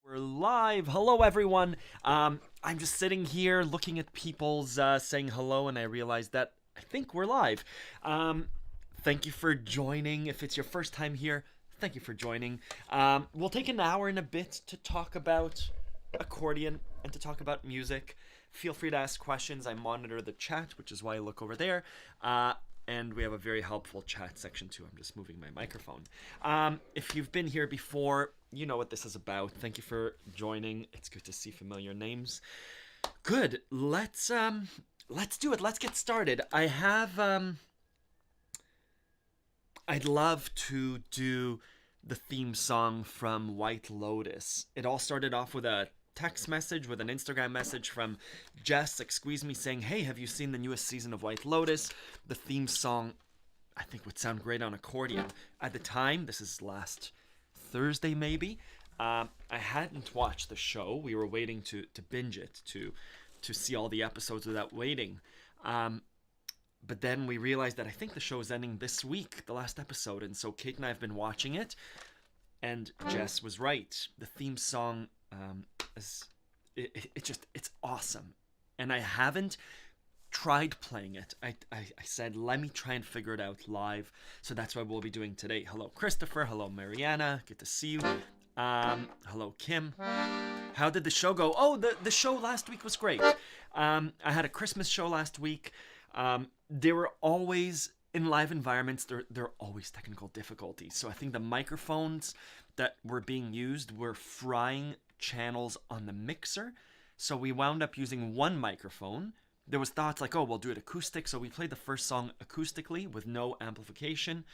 We're live. Hello, everyone. I'm just sitting here looking at people's saying hello, and I realized that I think we're live. Thank you for joining. If it's your first time here, thank you for joining. We'll take an hour and a bit to talk about accordion and to talk about music. Feel free to ask questions. I monitor the chat, which is why I look over there. And we have a very helpful chat section too. I'm just moving my microphone. If you've been here before, you know what this is about. Thank you for joining. It's good to see familiar names. Good. Let's do it. Let's get started. I'd love to do the theme song from White Lotus. It all started off with a text message, with an Instagram message from Jess, excuse me, saying, hey, have you seen the newest season of White Lotus? The theme song, I think, would sound great on accordion. At the time, this is last Thursday maybe, I hadn't watched the show. We were waiting to binge it, to see all the episodes without waiting. But then we realized that I think the show is ending this week, the last episode. And so Kate and I have been watching it, and Jess was right. The theme song, it's awesome. And I haven't tried playing it. I said, let me try and figure it out live. So that's what we'll be doing today. Hello, Christopher. Hello, Mariana. Good to see you. Hello, Kim. How did the show go? Oh, the show last week was great. I had a Christmas show last week. There were always, in live environments, there are always technical difficulties. So I think the microphones that were being used were frying channels on the mixer. So we wound up using one microphone. There was thoughts like, oh, we'll do it acoustic. So we played the first song acoustically with no amplification.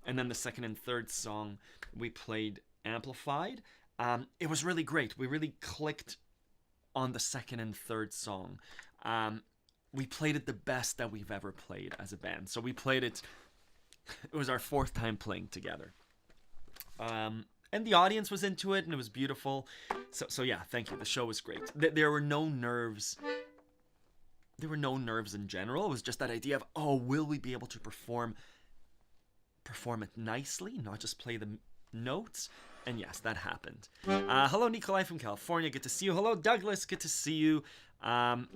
And then the second and third song we played amplified. It was really great. We really clicked on the second and third song. We played it the best that we've ever played as a band. So we played it. It was our fourth time playing together. And the audience was into it, and it was beautiful. So yeah, thank you. The show was great. There were no nerves. There were no nerves in general. It was just that idea of, oh, will we be able to perform it nicely, not just play the notes? And yes, that happened. Hello, Nikolai from California. Good to see you. Hello, Douglas. Good to see you. Hello,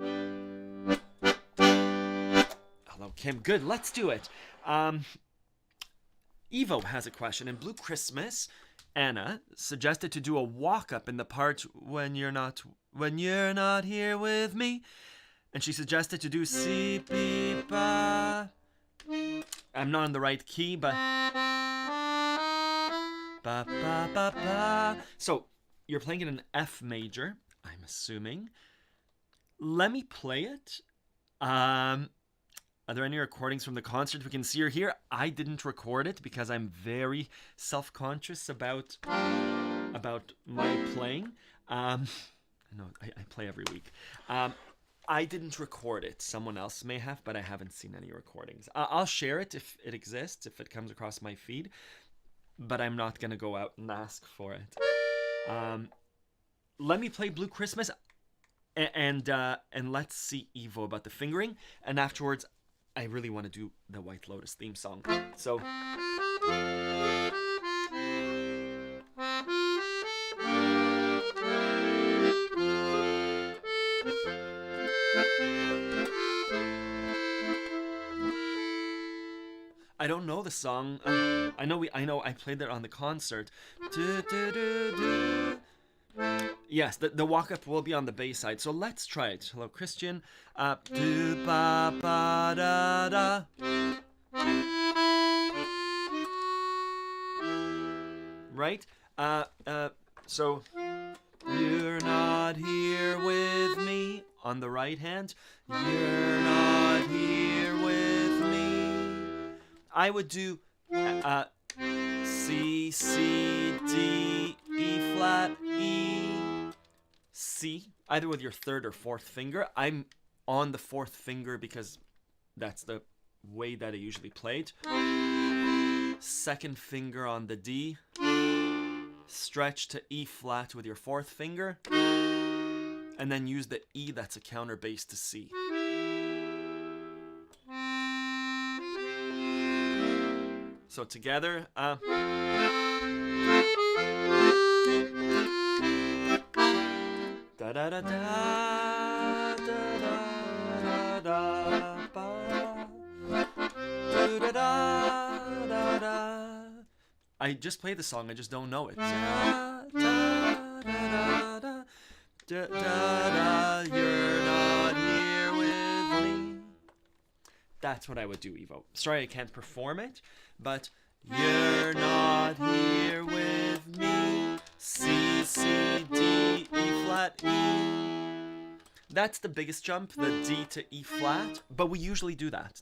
Kim. Good. Let's do it. Evo has a question. In Blue Christmas, Anna suggested to do a walk-up in the part when you're not here with me. And she suggested to do si, pi, pa. I'm not in the right key, but ba, ba, ba, ba. So you're playing it in F major, I'm assuming. Let me play it. Are there any recordings from the concert we can see or hear? I didn't record it because I'm very self-conscious about my playing. I play every week. I didn't record it. Someone else may have, but I haven't seen any recordings. I'll share it if it exists, if it comes across my feed, but I'm not going to go out and ask for it. Let me play Blue Christmas, and let's see Evo about the fingering, and afterwards, I really want to do the White Lotus theme song. So I don't know the song. I know I played it on the concert. Yes, the walk-up will be on the bass side, so let's try it. Hello, Christian. Do ba ba da da. Right? So you're not here with me on the right hand. You're not here with me. I would do C, C, D, E flat, E, C, either with your third or fourth finger. I'm on the fourth finger because that's the way that I usually play it. Second finger on the D. Stretch to E flat with your fourth finger. And then use the E that's a counter bass to C. So together, Da da da da da da da ba. Da da da da. I just play the song, I just don't know it. Da da da da da da. You're not here with me. That's what I would do, Evo. Sorry I can't perform it, but you're not here with me. C, C, D, E flat, E. That's the biggest jump, the D to E flat, but we usually do that.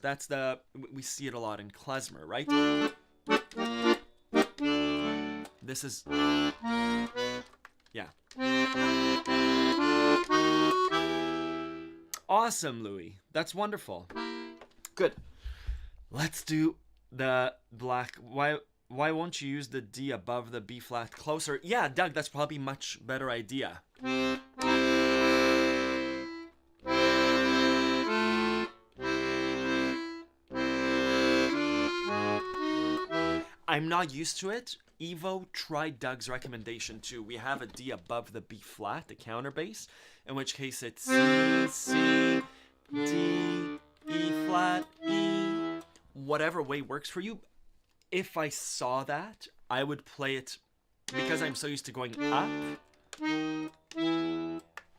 We see it a lot in klezmer, right? This is, yeah. Awesome, Louis. That's wonderful. Good. Let's do the black. Why won't you use the D above the B flat closer? Yeah, Doug, that's probably a much better idea. I'm not used to it. Evo, try Doug's recommendation too. We have a D above the B flat, the counter bass, in which case it's C, C, D, E flat, E. Whatever way works for you. If I saw that, I would play it because I'm so used to going up.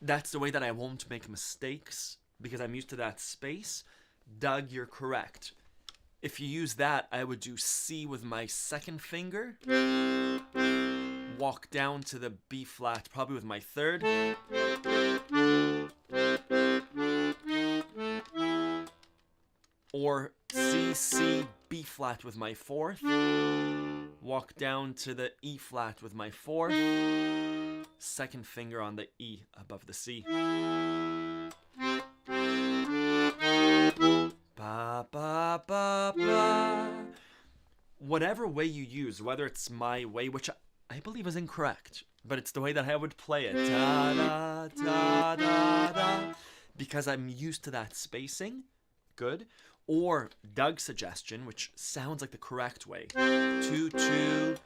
That's the way that I won't make mistakes because I'm used to that space. Doug, you're correct. If you use that, I would do C with my second finger, walk down to the B flat, probably with my third, or C, C, B flat with my fourth, walk down to the E flat with my fourth, second finger on the E above the C. Ba, ba, ba, ba. Whatever way you use, whether it's my way, which I believe is incorrect, but it's the way that I would play it. Da, da, da, da, da. Because I'm used to that spacing. Good. Or Doug's suggestion, which sounds like the correct way. 2, 2,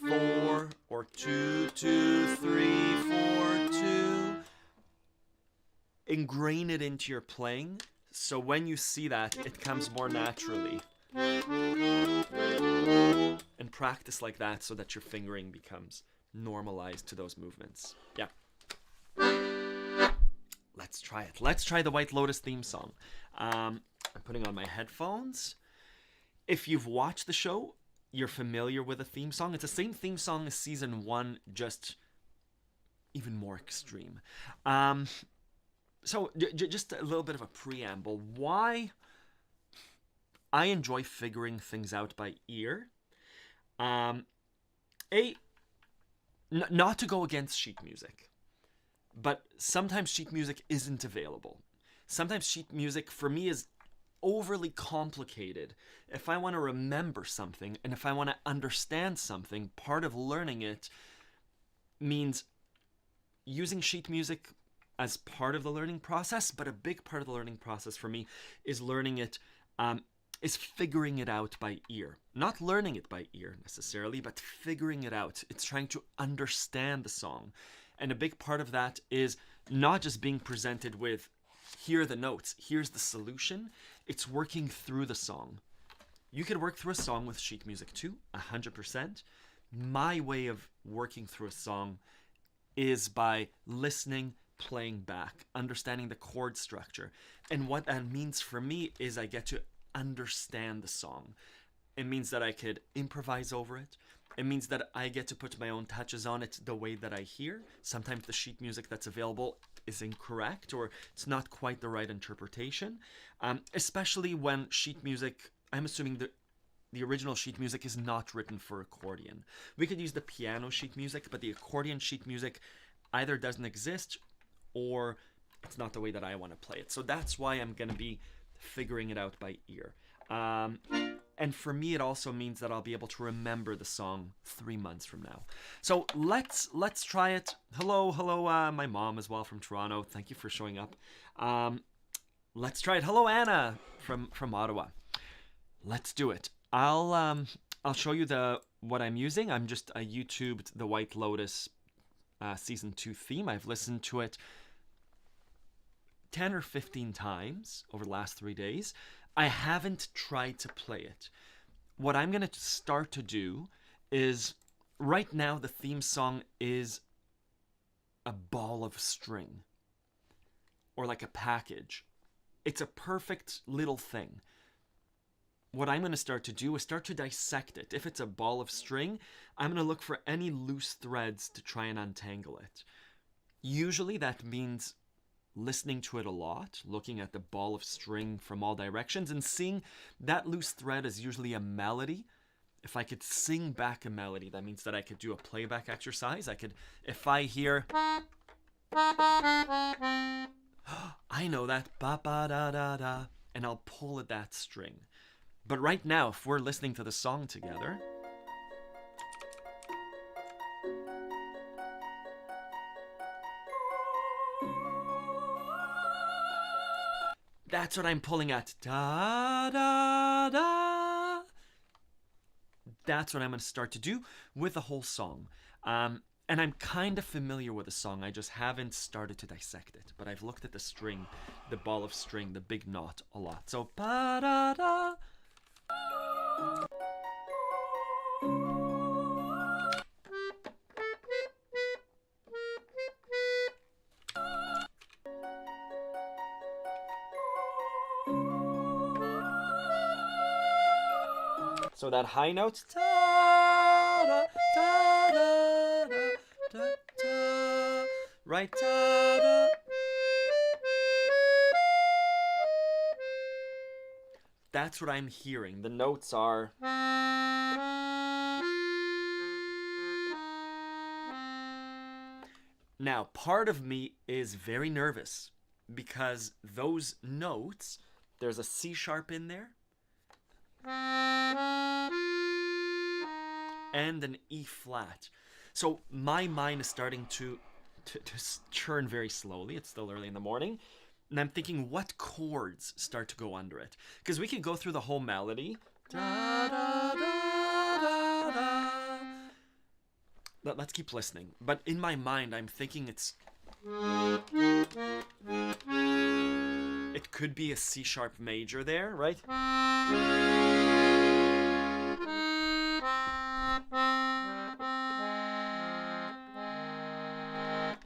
4, or 2, 2, 3, 4, 2. Ingrain it into your playing. So when you see that, it comes more naturally. And practice like that so that your fingering becomes normalized to those movements. Yeah. Let's try it. Let's try the White Lotus theme song. I'm putting on my headphones. If you've watched the show, you're familiar with the theme song. It's the same theme song as season 1, just even more extreme. So just a little bit of a preamble. Why I enjoy figuring things out by ear. Not to go against sheet music, but sometimes sheet music isn't available. Sometimes sheet music for me is overly complicated. If I want to remember something and if I want to understand something, part of learning it means using sheet music as part of the learning process, but a big part of the learning process for me is learning it, is figuring it out by ear. Not learning it by ear necessarily, but figuring it out. It's trying to understand the song. And a big part of that is not just being presented with, here are the notes, here's the solution. It's working through the song. You could work through a song with sheet music too, 100%. My way of working through a song is by listening, playing back, understanding the chord structure. And what that means for me is I get to understand the song. It means that I could improvise over it. It means that I get to put my own touches on it the way that I hear. Sometimes the sheet music that's available is incorrect or it's not quite the right interpretation. Especially when sheet music, I'm assuming the original sheet music is not written for accordion. We could use the piano sheet music, but the accordion sheet music either doesn't exist or it's not the way that I want to play it. So that's why I'm going to be figuring it out by ear. And for me, it also means that I'll be able to remember the song 3 months from now. So let's try it. Hello, my mom as well from Toronto. Thank you for showing up. Let's try it. Hello, Anna from Ottawa. Let's do it. I'll show you what I'm using. I YouTubed the White Lotus season 2 theme. I've listened to it 10 or 15 times over the last 3 days. I haven't tried to play it. What I'm going to start to do is, right now the theme song is a ball of string, or like a package. It's a perfect little thing. What I'm going to start to do is start to dissect it. If it's a ball of string, I'm going to look for any loose threads to try and untangle it. Usually that means listening to it a lot, looking at the ball of string from all directions, and seeing that loose thread is usually a melody. If I could sing back a melody, that means that I could do a playback exercise. I could, if I hear, I know that, ba ba da da da, and I'll pull at that string. But right now, if we're listening to the song together, that's what I'm pulling at. Da da da. That's what I'm going to start to do with the whole song. And I'm kind of familiar with the song. I just haven't started to dissect it. But I've looked at the string, the ball of string, the big knot a lot. So ba da da. So that high note, ta da da da da da, right, ta da. That's what I'm hearing. The notes are. Now, part of me is very nervous because those notes, there's a C sharp in there and an E flat. So my mind is starting to churn very slowly. It's still early in the morning. And I'm thinking, what chords start to go under it? Because we can go through the whole melody. Da, da, da, da, da. Let's keep listening. But in my mind, I'm thinking it could be a C sharp major there, right?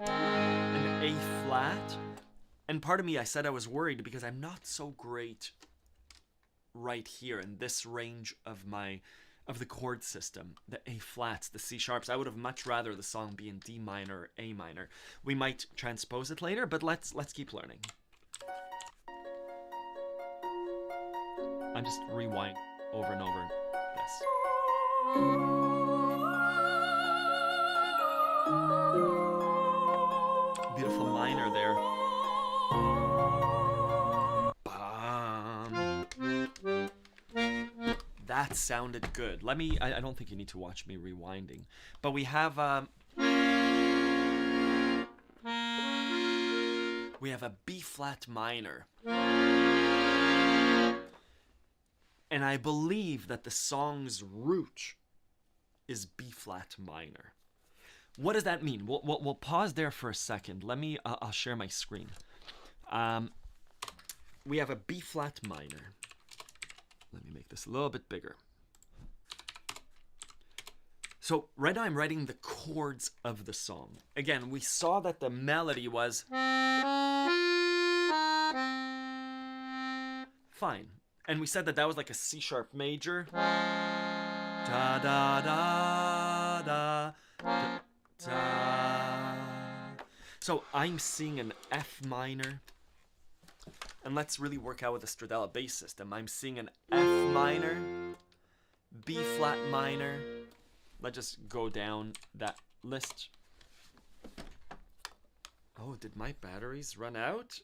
An A flat. And part of me, I said I was worried because I'm not so great right here in this range of the chord system. The A flats, the C sharps. I would have much rather the song be in D minor or A minor. We might transpose it later, but let's keep learning. I'm just rewind over and over this. Beautiful minor there. That sounded good. I don't think you need to watch me rewinding. But we have a B flat minor. And I believe that the song's root is B flat minor. What does that mean? We'll pause there for a second. I'll share my screen. We have a B flat minor. Let me make this a little bit bigger. So right now I'm writing the chords of the song. Again, we saw that the melody was fine. And we said that was like a C sharp major. Da da da da da da. So I'm seeing an F minor. And let's really work out with the Stradella bass system. I'm seeing an F minor, B flat minor. Let's just go down that list. Oh, did my batteries run out?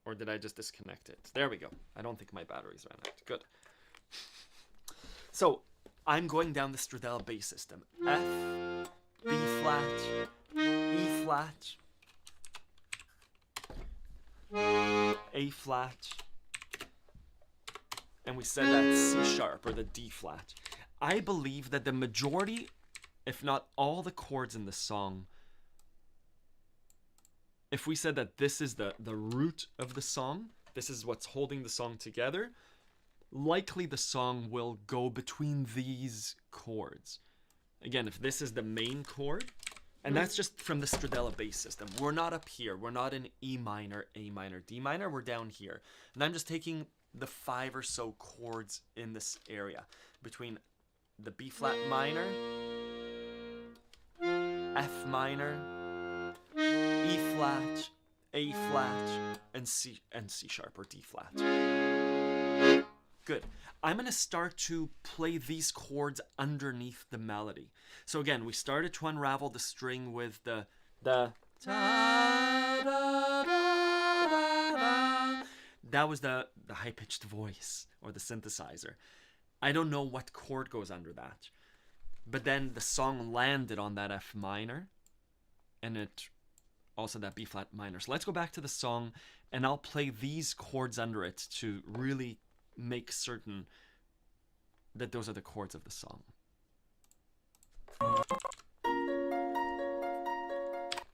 Or did I just disconnect it? There we go. I don't think my batteries ran out. Good. So I'm going down the Stradella bass system. F, B flat, E flat, A flat, and we said that C sharp or the D flat. I believe that the majority, if not all the chords in the song if we said that this is the root of the song, this is what's holding the song together, likely the song will go between these chords. Again, if this is the main chord, and that's just from the Stradella bass system. We're not up here. We're not in E minor, A minor, D minor. We're down here. And I'm just taking the 5 or so chords in this area between the B flat minor, F minor, E flat, A flat, and C sharp or D flat. Good. I'm going to start to play these chords underneath the melody. So again, we started to unravel the string with the da, da, da, da. That was the high-pitched voice or the synthesizer. I don't know what chord goes under that. But then the song landed on that F minor, and it also that B flat minor. So let's go back to the song, and I'll play these chords under it to really make certain that those are the chords of the song.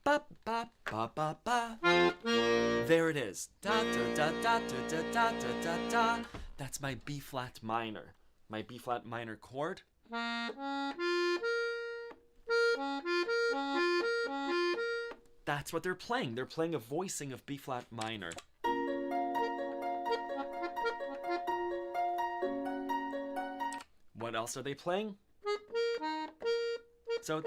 Ba, ba, ba, ba, ba. There it is. Da, da, da, da, da, da, da, da, da. That's my B flat minor. My B flat minor chord. That's what they're playing. They're playing a voicing of B flat minor. What else are they playing? So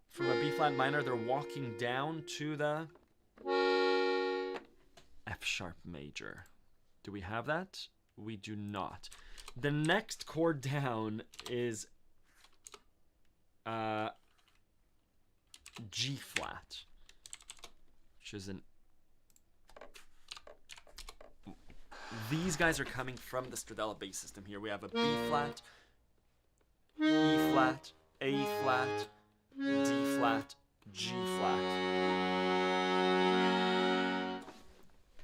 from a B flat minor, they're walking down to the F sharp major. Do we have that? We do not. The next chord down is G flat, which is an. These guys are coming from the Stradella bass system here. We have a B flat, E flat, A flat, D flat, G flat.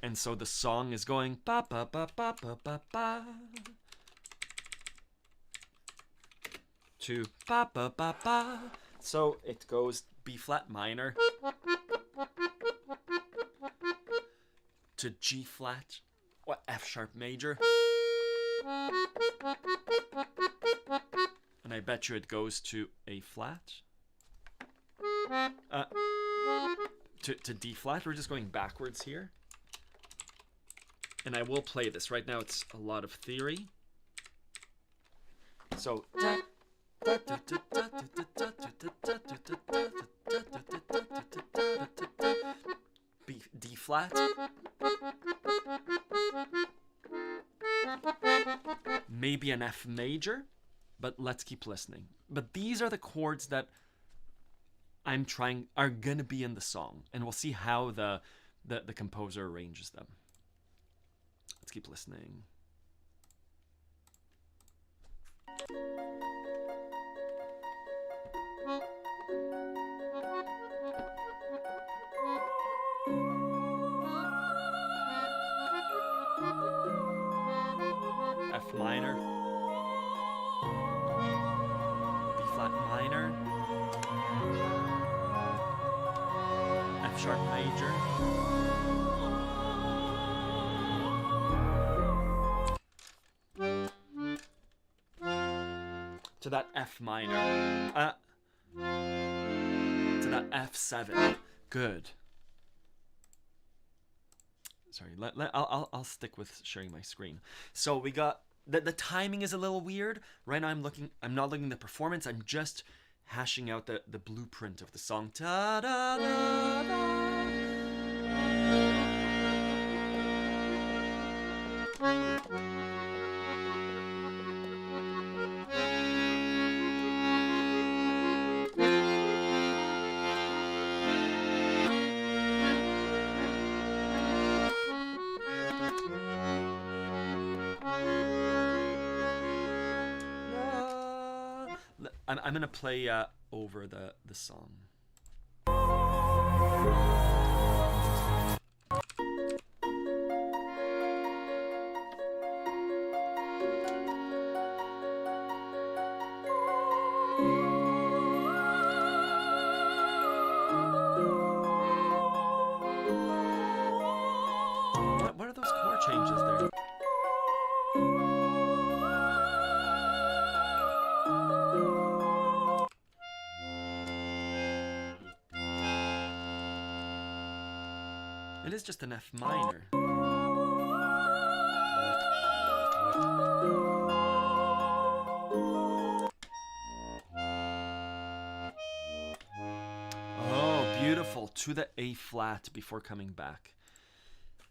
And so the song is going ba ba ba ba ba ba ba to ba ba ba ba. So it goes B flat minor to G flat. What, F sharp major? And I bet you it goes to A flat. To D flat. We're just going backwards here. And I will play this. Right now it's a lot of theory. So D flat. Maybe an F major, but let's keep listening. But these are the chords that I'm trying are gonna be in the song, and we'll see how the composer arranges them. Let's keep listening. F minor, B flat minor, F sharp major, to that F minor, to that F7. Good. Sorry, I'll stick with sharing my screen. So we got the timing is a little weird. Right now I'm not looking at the performance. I'm just hashing out the blueprint of the song. Da, da, da, da. I'm gonna play over the song. It is just an F minor. Oh, beautiful. To the A flat before coming back.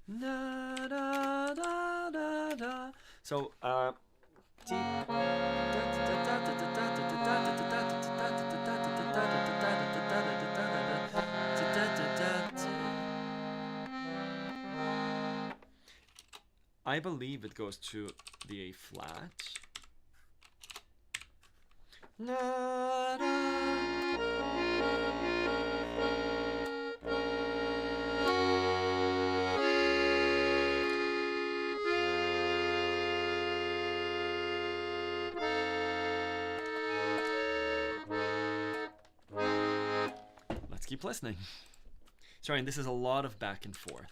Da, da, da, da, da. So, I believe it goes to the A flat. Da, da. Let's keep listening. Sorry, and this is a lot of back and forth.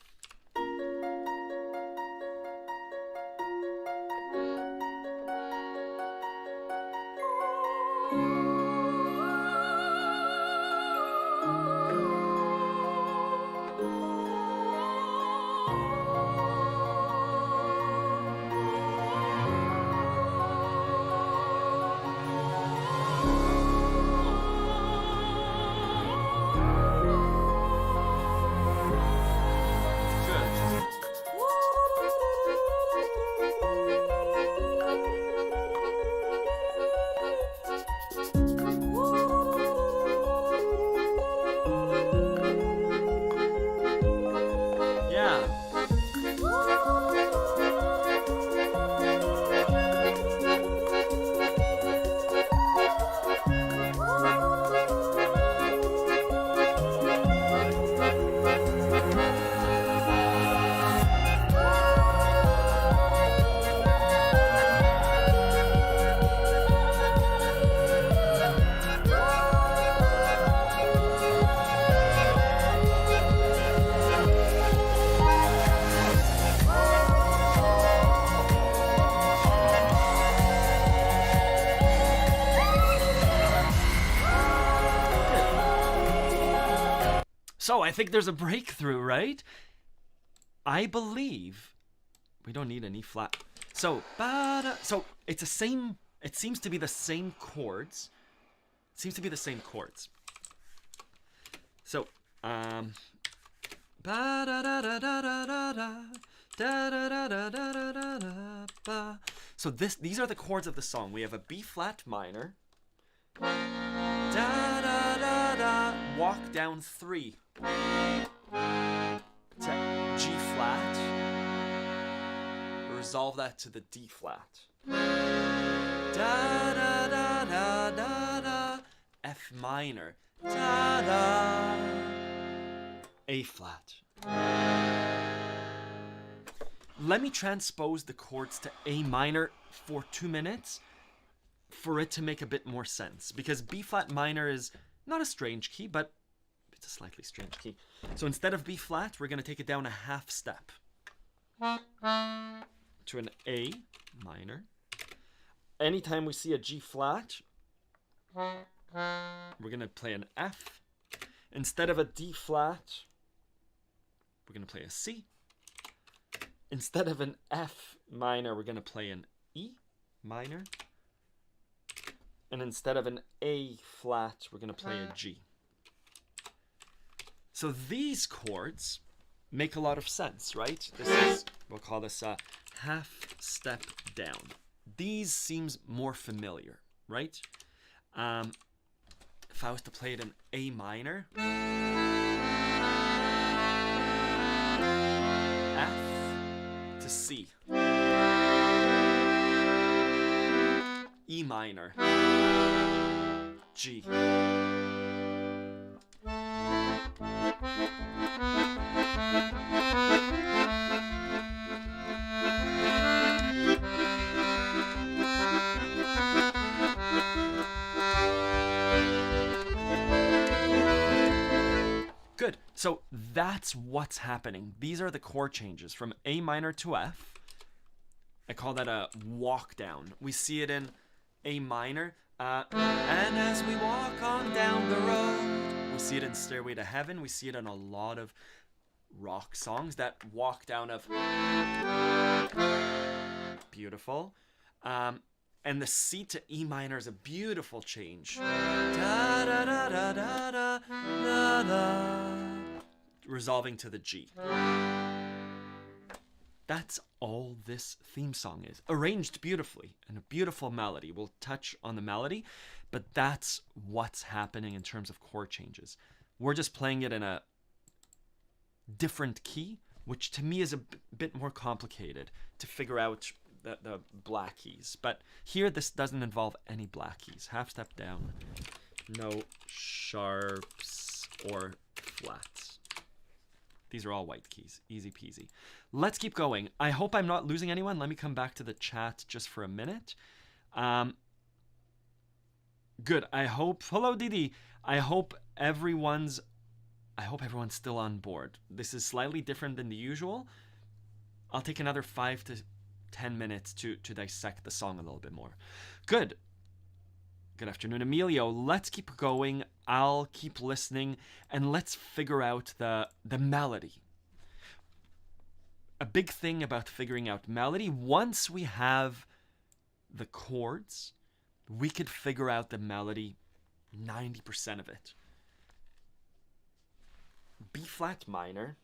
So I think there's a breakthrough, right? I believe we don't need an E flat. So, so it's the same. It seems to be the same chords. It seems to be the same chords. So, so these are the chords of the song. We have a B flat minor. Da da da da. Walk down 3. To G flat. Resolve that to the D flat. Da da da da da da. F minor. Da da. A flat. Let me transpose the chords to A minor for 2 minutes for it to make a bit more sense, because B flat minor is not a strange key, but it's a slightly strange key. So instead of B flat, we're going to take it down a half step to an A minor. Anytime we see a G flat, we're going to play an F. Instead of a D flat, we're going to play a C. Instead of an F minor, we're going to play an E minor. And instead of an A flat, we're going to play a G. So these chords make a lot of sense, right? This is, we'll call this a half step down. These seems more familiar, right? If I was to play it in A minor, F to C, E minor, G. Good. So that's what's happening. These are the chord changes from A minor to F. I call that a walk down. We see it in A minor. And as we walk on down the road. We see it in Stairway to Heaven. We see it in a lot of rock songs that walk down of beautiful. And the C to E minor is a beautiful change. Da, da, da, da, da, da, da, da. Resolving to the G. That's all this theme song is. Arranged beautifully and a beautiful melody. We'll touch on the melody, but that's what's happening in terms of chord changes. We're just playing it in a different key, which to me is a bit more complicated to figure out the black keys. But here, this doesn't involve any black keys. Half step down, no sharps or flats. These are all white keys, easy peasy. Let's keep going. I hope I'm not losing anyone. Let me come back to the chat just for a minute. Good, I hope, hello Didi. I hope everyone's still on board. This is slightly different than the usual. I'll take another 5 to 10 minutes to dissect the song a little bit more. Good. Good afternoon, Emilio. Let's keep going. I'll keep listening, and let's figure out the melody. A big thing about figuring out melody, once we have the chords, we could figure out the melody 90% of it. B flat minor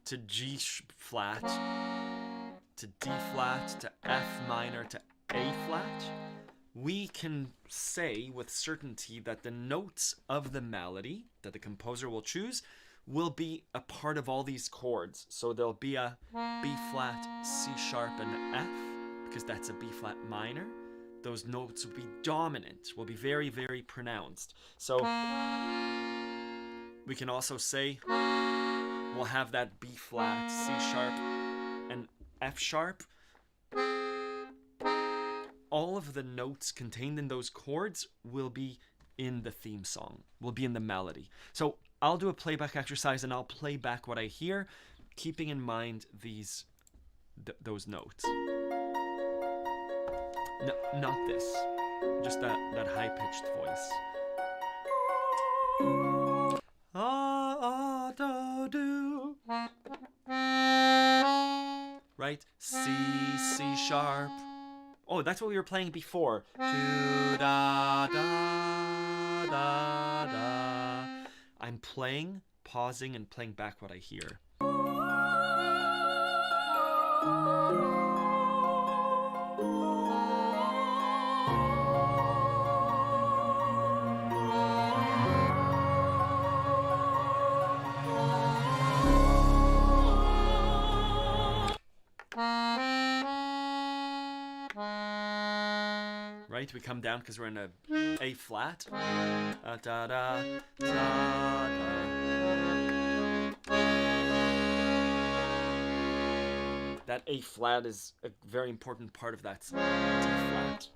to G flat to D flat to F minor to A flat. We can say with certainty that the notes of the melody that the composer will choose will be a part of all these chords. So there'll be a B flat, C sharp, and F, because that's a B flat minor. Those notes will be dominant, will be very, very pronounced. So we can also say we'll have that B flat, C sharp, and F sharp. All of the notes contained in those chords will be in the theme song, will be in the melody. So I'll do a playback exercise and I'll play back what I hear, keeping in mind those notes. No, not this, just that high-pitched voice. Do. Right? C sharp. Oh, that's what we were playing before. Do, da, da, da, da. I'm playing, pausing, and playing back what I hear. Right, we come down because we're in A flat. Da, da, da, da. That A flat is a very important part of that D flat.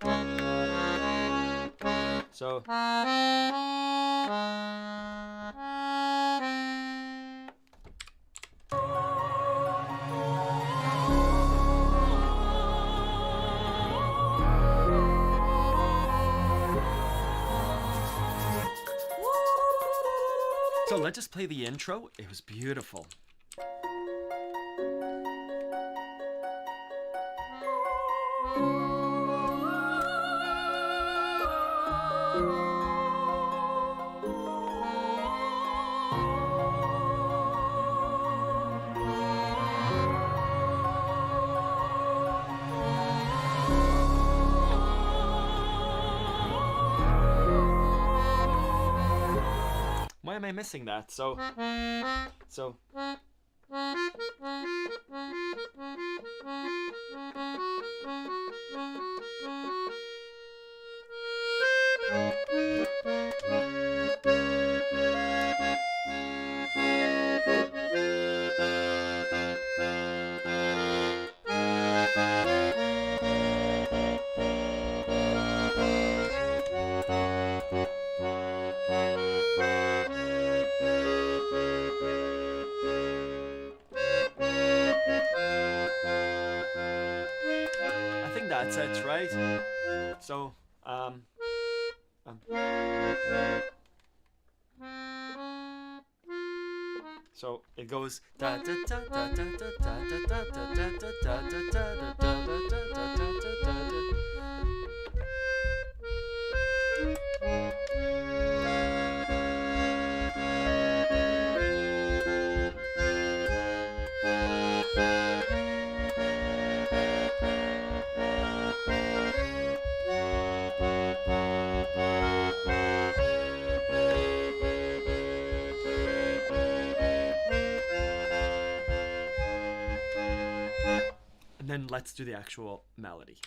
So let's just play the intro. It was beautiful. Why am I missing that? So that's it, right? So, So it goes da da da da da da da da da da da da da da da. And then let's do the actual melody.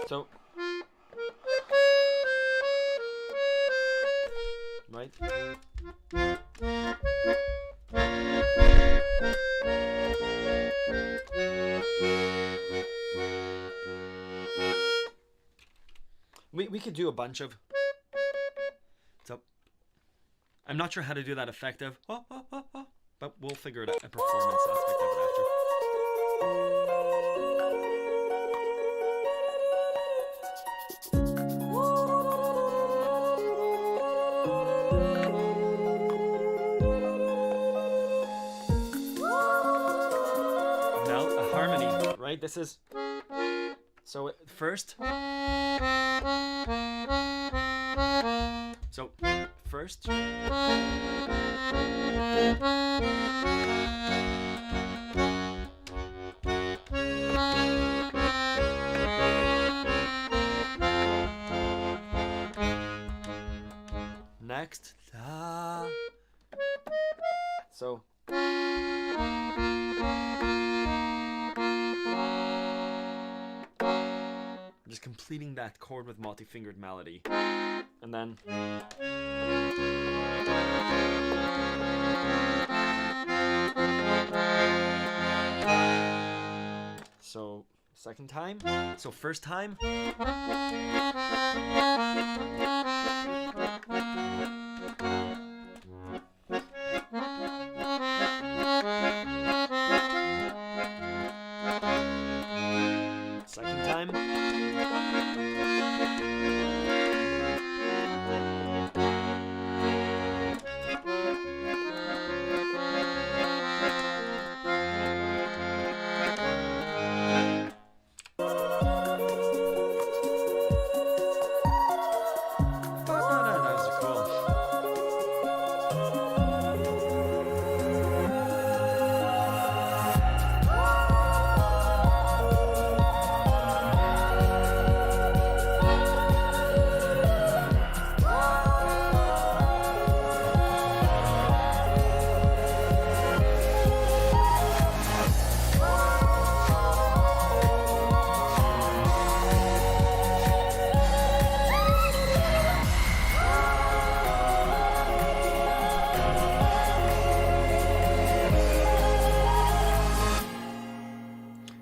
So, right? We could do a bunch of. So, I'm not sure how to do that effective, but we'll figure it out. A performance aspect of it after. Now a harmony, right? This is. So first. So first. Next. Da. So. Just completing that chord with multi-fingered melody. And then so second time. So first time. Second time.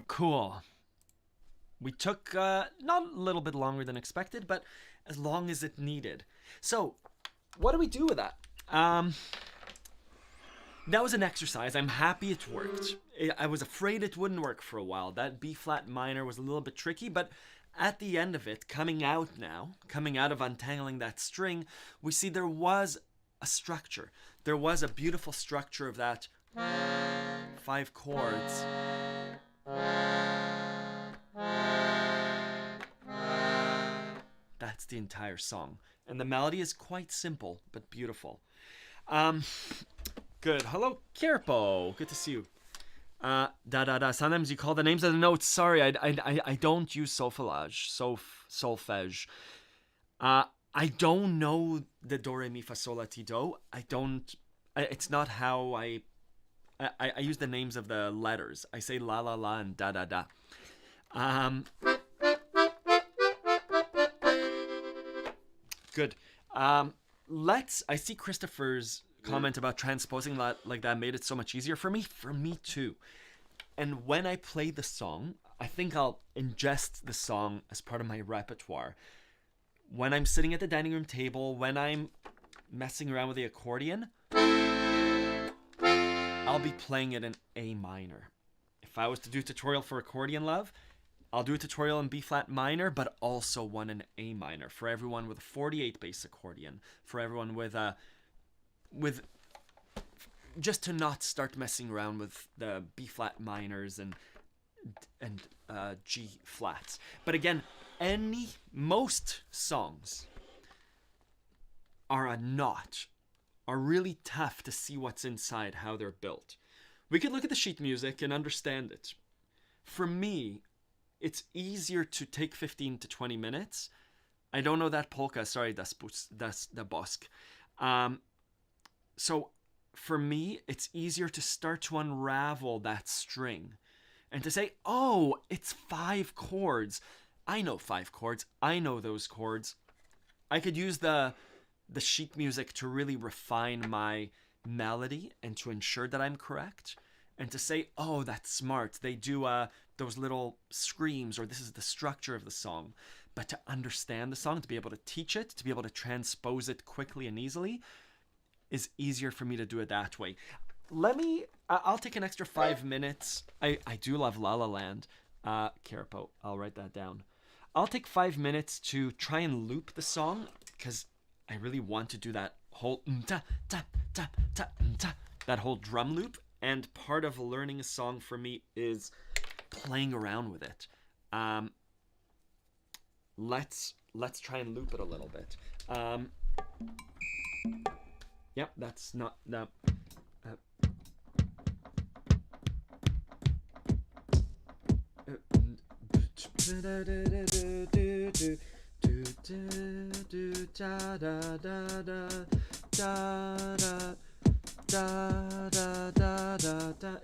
Cool. We took not a little bit longer than expected, but as long as it needed. So, what do we do with that? That was an exercise. I'm happy it worked. I was afraid it wouldn't work for a while. That B flat minor was a little bit tricky, but at the end of it, coming out of untangling that string, we see there was a structure. There was a beautiful structure of that 5 chords. That's the entire song. And the melody is quite simple, but beautiful. Good. Hello, Kirpo. Good to see you. Da. Sometimes you call the names of the notes. Sorry, I don't use solfège. Solfège. I don't know the do, re, mi, fa, sol, la, ti, do. It's not how I use the names of the letters. I say la, la, la, and da, da, da. Good. I see Christopher's comment about transposing like that made it so much easier for me. For me too. And when I play the song, I think I'll ingest the song as part of my repertoire. When I'm sitting at the dining room table, when I'm messing around with the accordion, I'll be playing it in A minor. If I was to do a tutorial for Accordion Love, I'll do a tutorial in B flat minor, but also one in A minor for everyone with a 48 bass accordion, for everyone with just to not start messing around with the B flat minors and G flats. But again, most songs are a notch, are really tough to see what's inside, how they're built. We could look at the sheet music and understand it. For me, it's easier to take 15 to 20 minutes. I don't know that polka, sorry, das the Bosk. So for me, it's easier to start to unravel that string and to say, oh, it's 5 chords. I know 5 chords. I know those chords. I could use the sheet music to really refine my melody and to ensure that I'm correct. And to say, oh, that's smart. They do those little screams, or this is the structure of the song. But to understand the song, to be able to teach it, to be able to transpose it quickly and easily, is easier for me to do it that way. I'll take an extra 5 minutes. I do love La La Land. Carapo, I'll write that down. I'll take 5 minutes to try and loop the song, because I really want to do that whole that whole drum loop. And part of learning a song for me is playing around with it. Let's try and loop it a little bit. Yep, that's not the.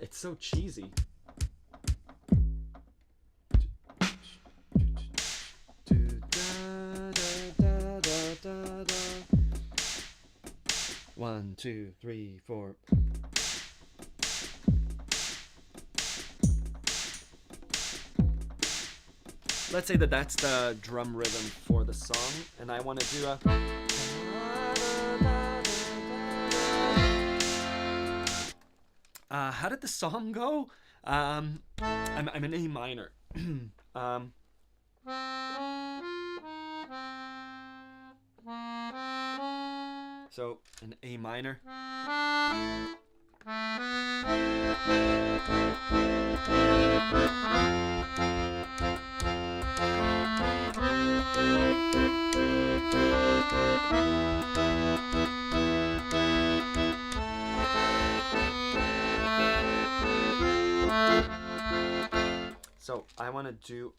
It's so cheesy. One, two, three, four. Let's say that that's the drum rhythm for the song, and I want to do a. How did the song go? I'm in A minor. So an A minor. So I want to do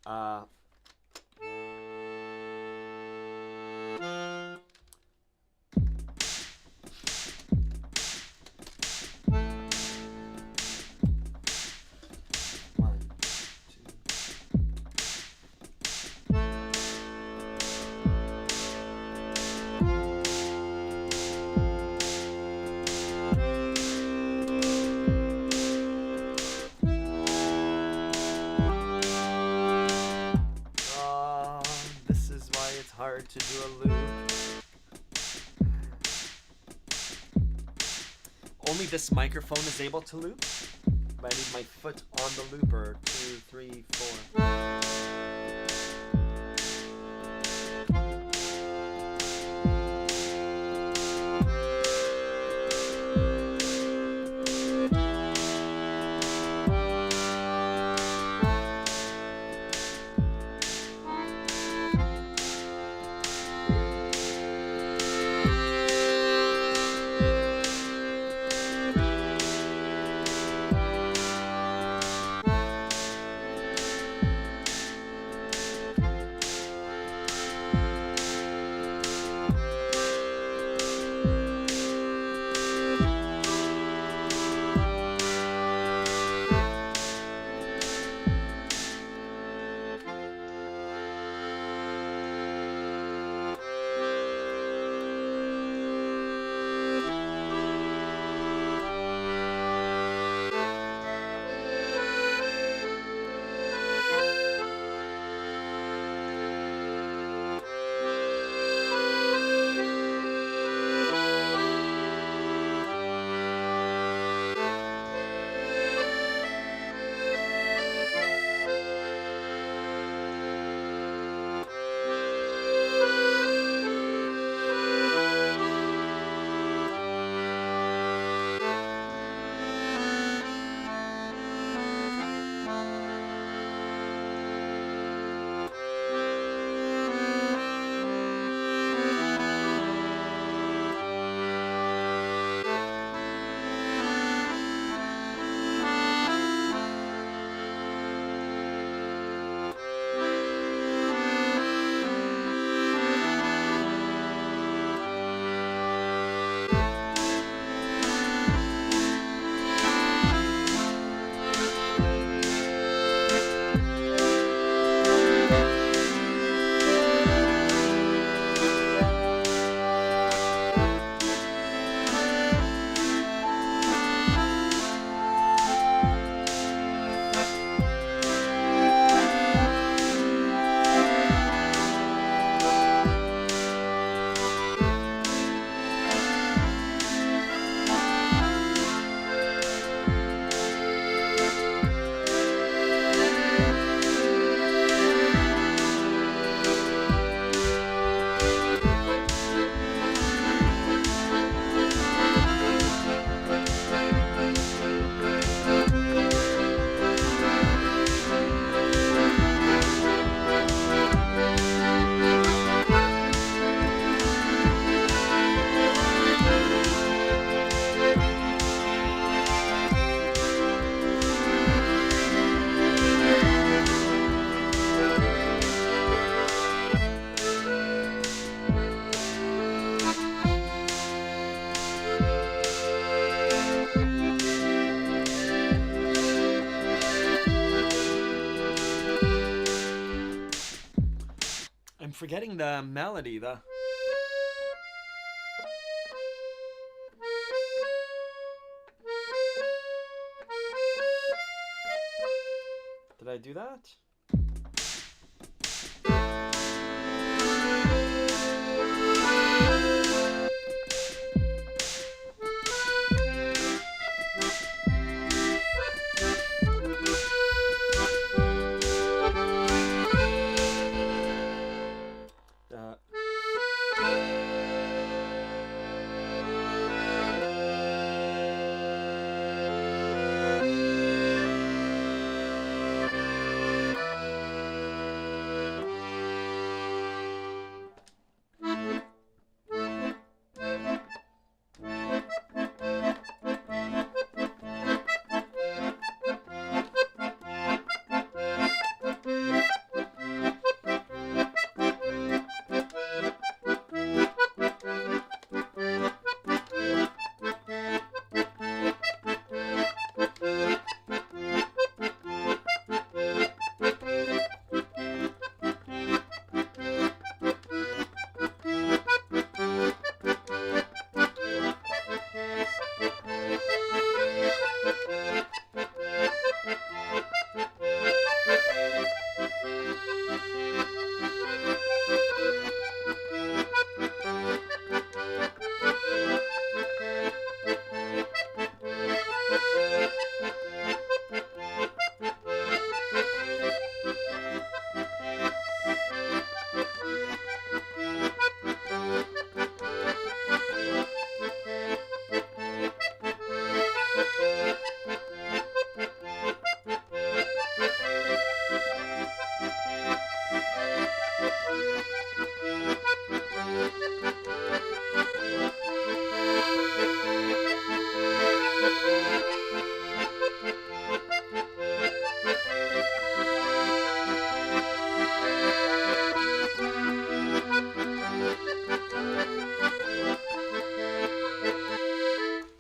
to do a loop. Only this microphone is able to loop, but I need my foot on the looper. 2, 3, 4. forgetting the melody. Did I do that?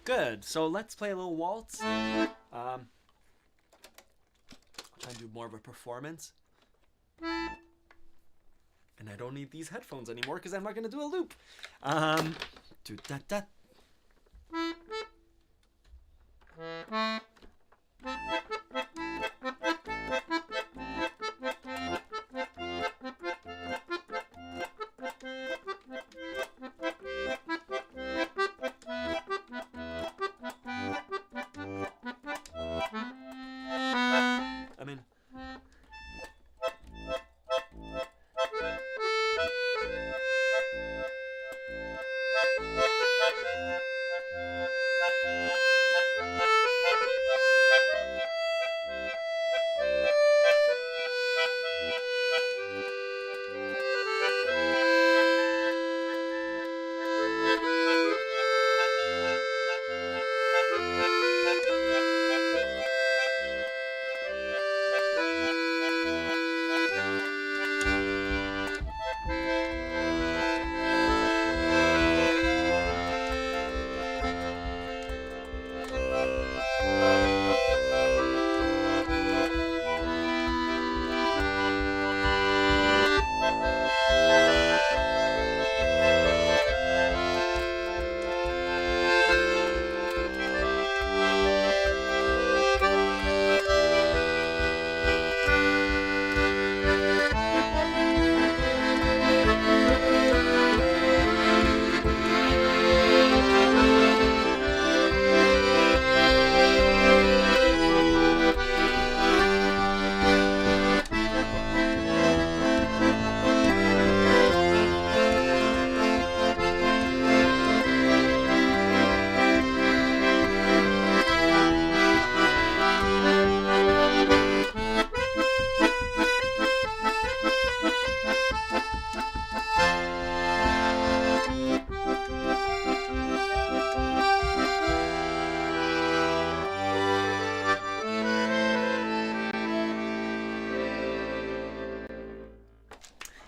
Good. So let's play a little waltz. Try and do more of a performance. And I don't need these headphones anymore because I'm not going to do a loop. Do that, that.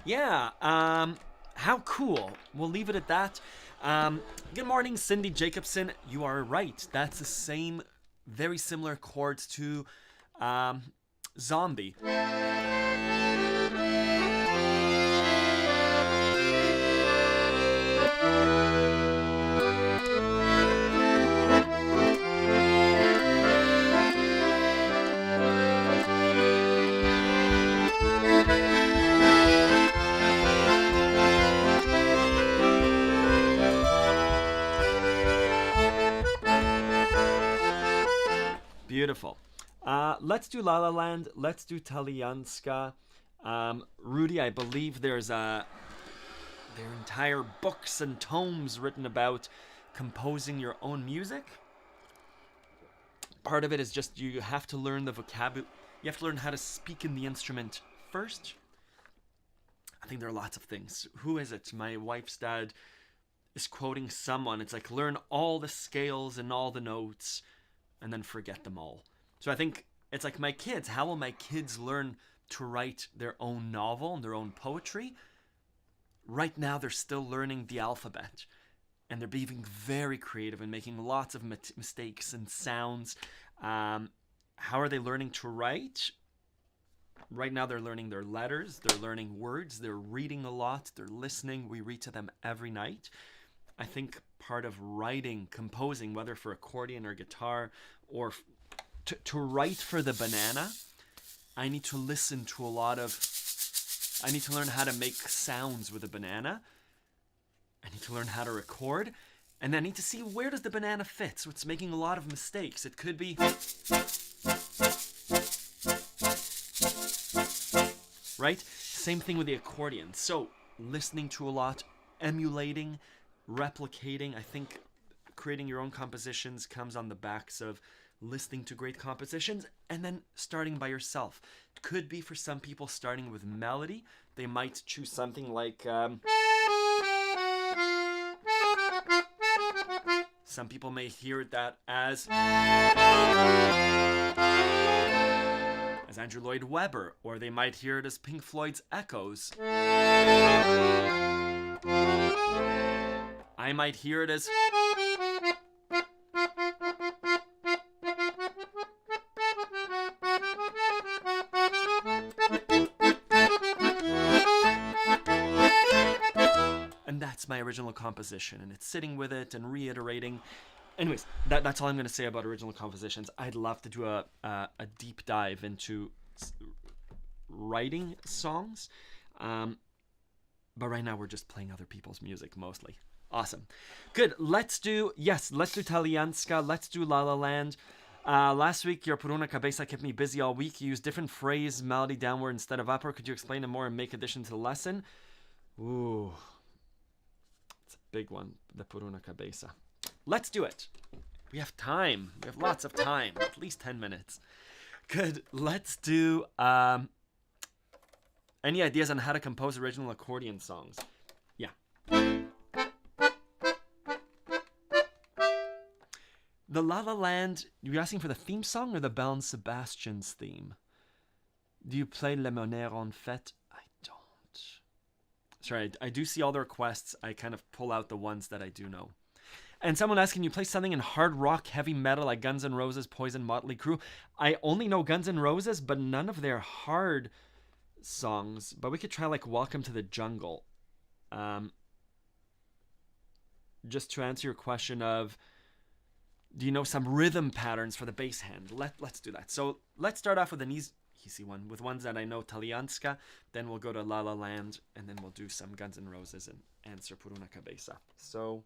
Yeah, how cool. We'll leave it at that. Good morning, Cindy Jacobson. You are right. That's the same, very similar chords to Zombie. Beautiful. Let's do La La Land. Let's do Talianska. Rudy, I believe there's there are entire books and tomes written about composing your own music. Part of it is just you have to learn the vocabulary. You have to learn how to speak in the instrument first. I think there are lots of things. Who is it? My wife's dad is quoting someone. It's like learn all the scales and all the notes and then forget them all. So I think it's like my kids. How will my kids learn to write their own novel and their own poetry? Right now they're still learning the alphabet. And they're being very creative and making lots of mistakes and sounds. How are they learning to write? Right now they're learning their letters. They're learning words. They're reading a lot. They're listening. We read to them every night. I think part of writing, composing, whether for accordion or guitar, or to write for the banana, I need to listen to a lot of... I need to learn how to make sounds with a banana. I need to learn how to record. And I need to see where does the banana fit. So it's making a lot of mistakes. It could be... Right? Same thing with the accordion. So listening to a lot, emulating, replicating. I think creating your own compositions comes on the backs of listening to great compositions and then starting by yourself. It could be for some people starting with melody. They might choose something like... some people may hear that as Andrew Lloyd Webber, or they might hear it as Pink Floyd's Echoes. I might hear it as... And that's my original composition, and it's sitting with it and reiterating. Anyways, that's all I'm going to say about original compositions. I'd love to do a deep dive into writing songs. But right now we're just playing other people's music mostly. Awesome. Good. Let's do Talianska. Let's do La La Land. Last week, your Puruna Cabeza kept me busy all week. You used different phrase, melody downward instead of upward. Could you explain it more and make addition to the lesson? Ooh. It's a big one, the Puruna Cabeza. Let's do it. We have time. We have lots of time. At least 10 minutes. Good. Let's do... any ideas on how to compose original accordion songs? Yeah. The La La Land... You're asking for the theme song or the Belle and Sebastian's theme? Do you play Le Monnaie en Fête? I don't. Sorry, I do see all the requests. I kind of pull out the ones that I do know. And someone asking, you play something in hard rock, heavy metal, like Guns N' Roses, Poison, Motley Crue. I only know Guns N' Roses, but none of their hard songs. But we could try like Welcome to the Jungle. Just to answer your question of, do you know some rhythm patterns for the bass hand? Let's do that. So let's start off with an easy one, with ones that I know, Talianska. Then we'll go to La La Land, and then we'll do some Guns N' Roses and answer Puruna Cabeza. So...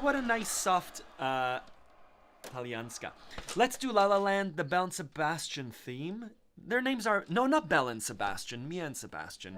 What a nice soft Italianska. Let's do La La Land, the Belle and Sebastian theme. Their names are... No, not Belle and Sebastian. Mia and Sebastian.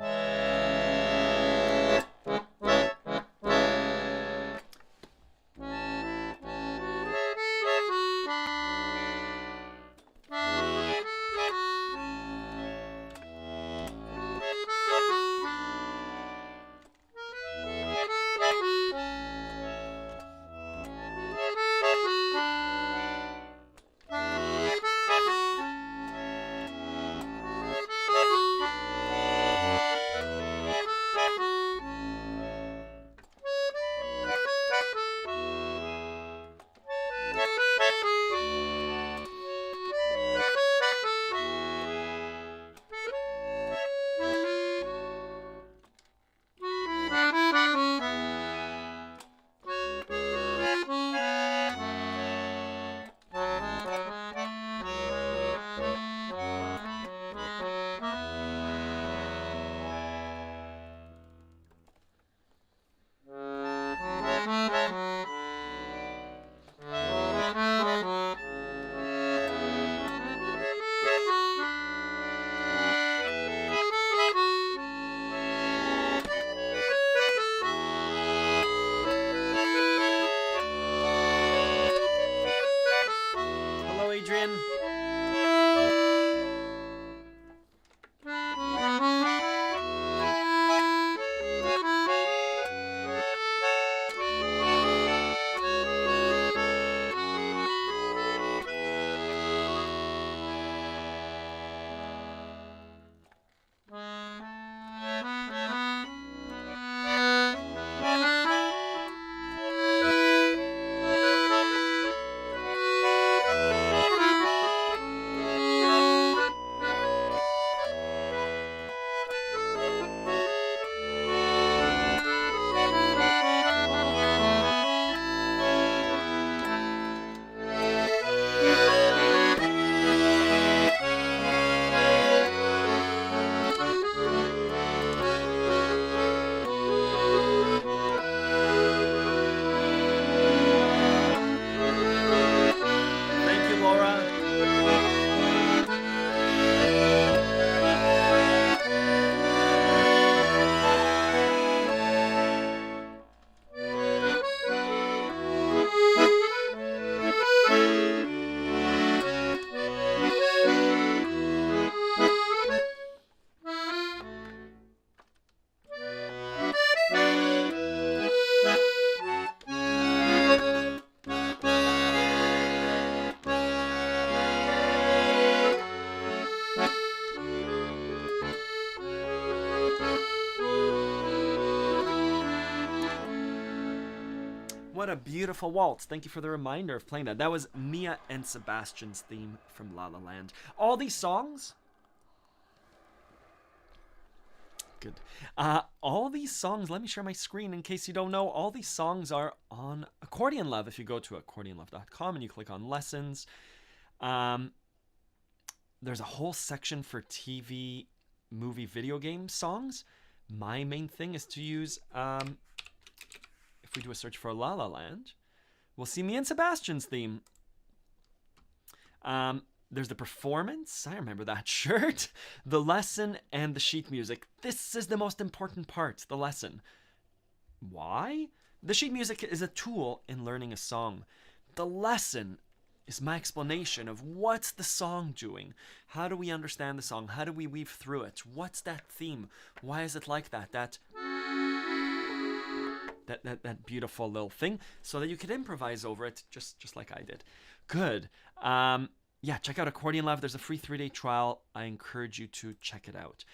What a beautiful waltz. Thank you for the reminder of playing that. That was Mia and Sebastian's theme from La La Land. All these songs... Good. All these songs, let me share my screen in case you don't know, all these songs are on Accordion Love. If you go to accordionlove.com and you click on lessons, there's a whole section for TV, movie, video game songs. My main thing is to use... if we do a search for La La Land, we'll see me and Sebastian's theme. There's the performance. I remember that shirt. The lesson and the sheet music. This is the most important part, the lesson. Why? The sheet music is a tool in learning a song. The lesson is my explanation of what's the song doing. How do we understand the song? How do we weave through it? What's that theme? Why is it like that? That beautiful little thing, so that you could improvise over it just like I did. Good. Yeah, check out Accordion Love. There's a free 3-day trial. I encourage you to check it out.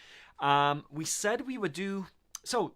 We said we would do... So,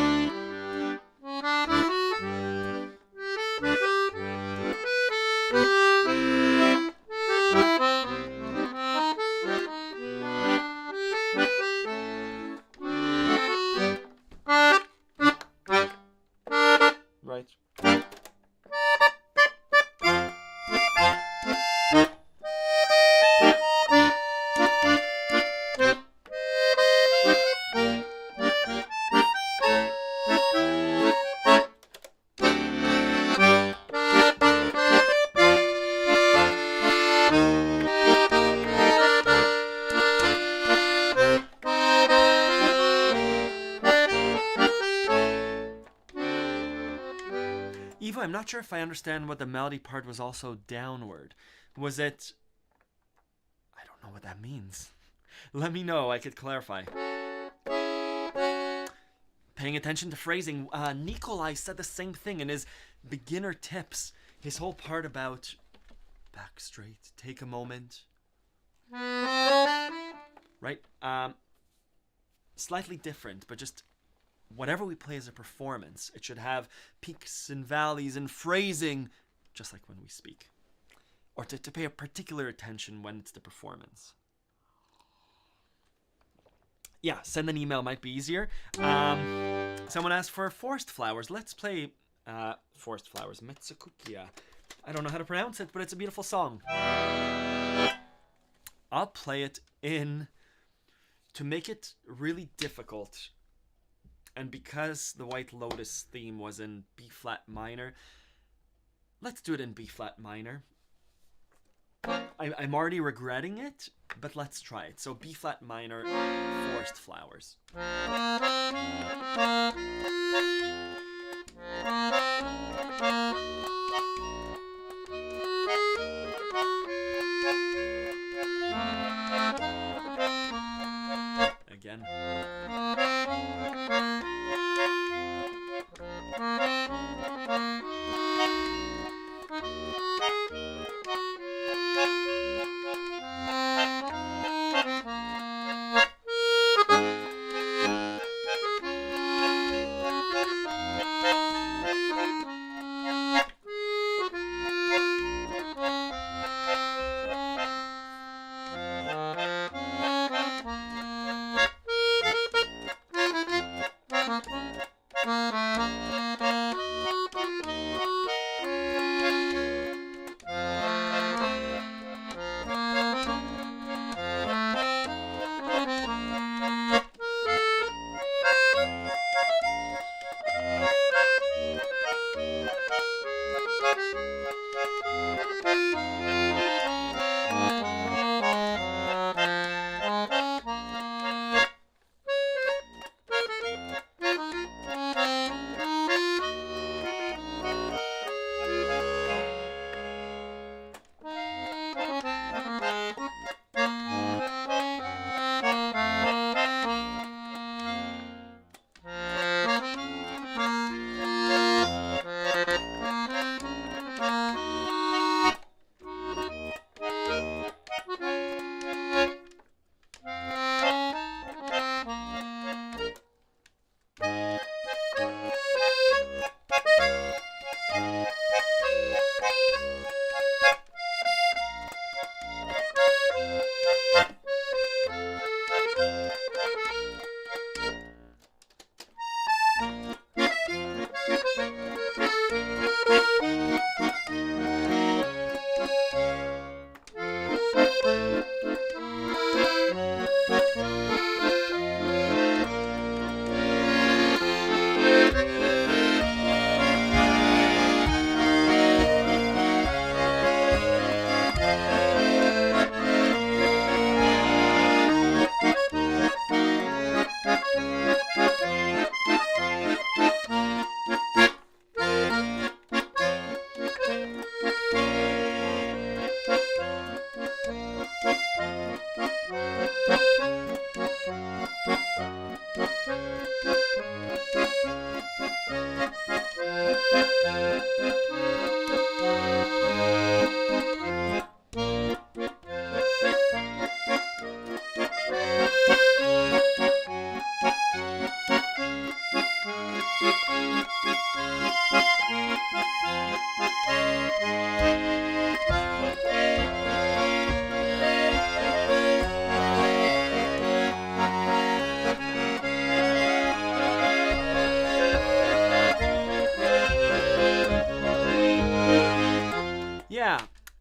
right? Eva, I'm not sure if I understand what the melody part was also downward. Was it... I don't know what that means. Let me know, I could clarify. Paying attention to phrasing. Nikolai said the same thing in his beginner tips. His whole part about back straight, take a moment. Right? Slightly different, but just whatever we play as a performance, it should have peaks and valleys and phrasing, just like when we speak. Or to pay a particular attention when it's the performance. Yeah, send an email might be easier. Someone asked for Forest Flowers. Let's play Forest Flowers, Metsukukia. I don't know how to pronounce it, but it's a beautiful song. I'll play it in... To make it really difficult, and because the White Lotus theme was in B-flat minor, let's do it in B-flat minor. I'm already regretting it, but let's try it. So B-flat minor, Forest Flowers. Again.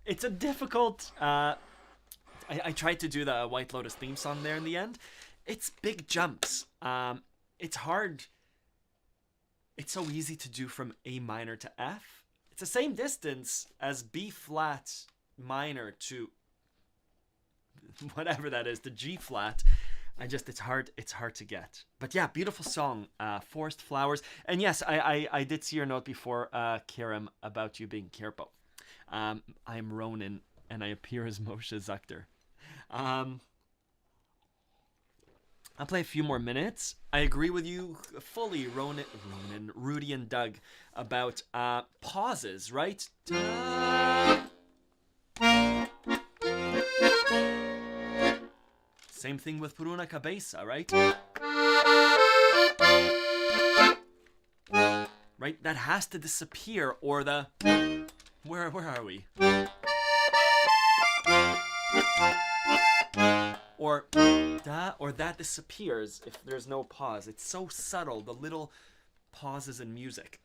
It's a difficult. I tried to do the White Lotus theme song there in the end. It's big jumps. It's hard. It's so easy to do from A minor to F. It's the same distance as B flat minor to whatever that is, the G flat. It's hard to get. But yeah, beautiful song, Forest Flowers. And yes, I did see your note before, Kiram, about you being Kirpo. I'm Ronan, and I appear as Moshe Zuchter. I'll play a few more minutes. I agree with you fully, Ronan, Rudy, and Doug, about pauses, right? Same thing with Puruna Cabeza, right? Right? That has to disappear, or the... Where are we? Or da, or that disappears if there's no pause. It's so subtle, the little pauses in music.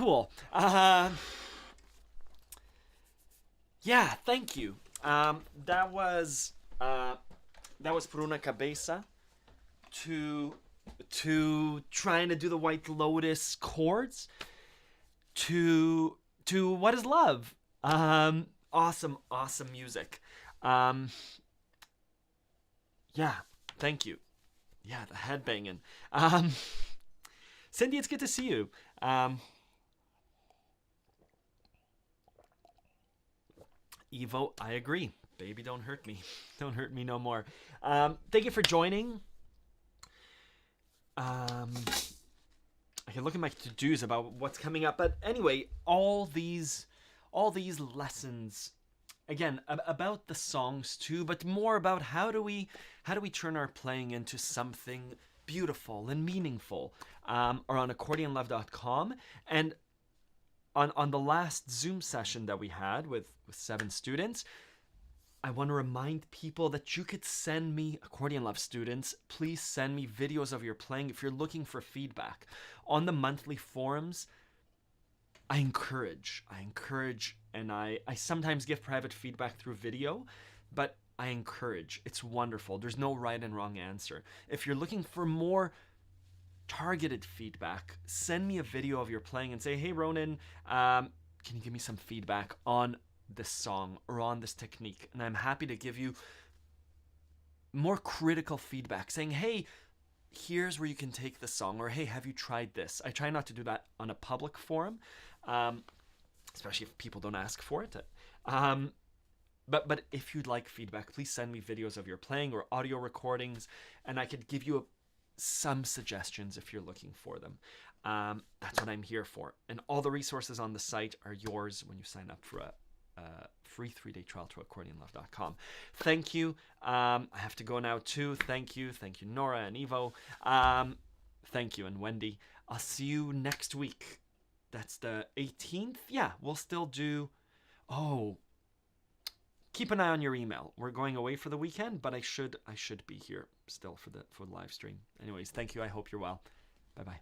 cool. Yeah, thank you. That was Por Una Cabeza to trying to do the White Lotus chords to What is Love. Awesome music. Yeah, thank you. Yeah, the headbanging. Cindy, it's good to see you. Evo, I agree. Baby, don't hurt me. Don't hurt me no more. Thank you for joining. I can look at my to-dos about what's coming up, but anyway, all these lessons, again, about the songs too, but more about how do we turn our playing into something beautiful and meaningful, are on accordionlove.com. And on the last Zoom session that we had with 7 students, I want to remind people that you could send me, Accordion Love students, please send me videos of your playing if you're looking for feedback. On the monthly forums, I encourage, and I sometimes give private feedback through video, but I encourage. It's wonderful. There's no right and wrong answer. If you're looking for more targeted feedback, send me a video of your playing and say, hey, Ronan, can you give me some feedback on this song or on this technique? And I'm happy to give you more critical feedback, saying, hey, here's where you can take the song, or hey, have you tried this? I try not to do that on a public forum, especially if people don't ask for it. But if you'd like feedback, please send me videos of your playing or audio recordings, and I could give you some suggestions if you're looking for them. That's what I'm here for. And all the resources on the site are yours when you sign up for a free 3-day trial to accordionlove.com. Thank you. I have to go now too. Thank you, Nora and Evo. Thank you, and Wendy. I'll see you next week. That's the 18th. Yeah, we'll still do. Oh, keep an eye on your email. We're going away for the weekend, but I should be here still for the live stream. Anyways, thank you. I hope you're well. Bye bye.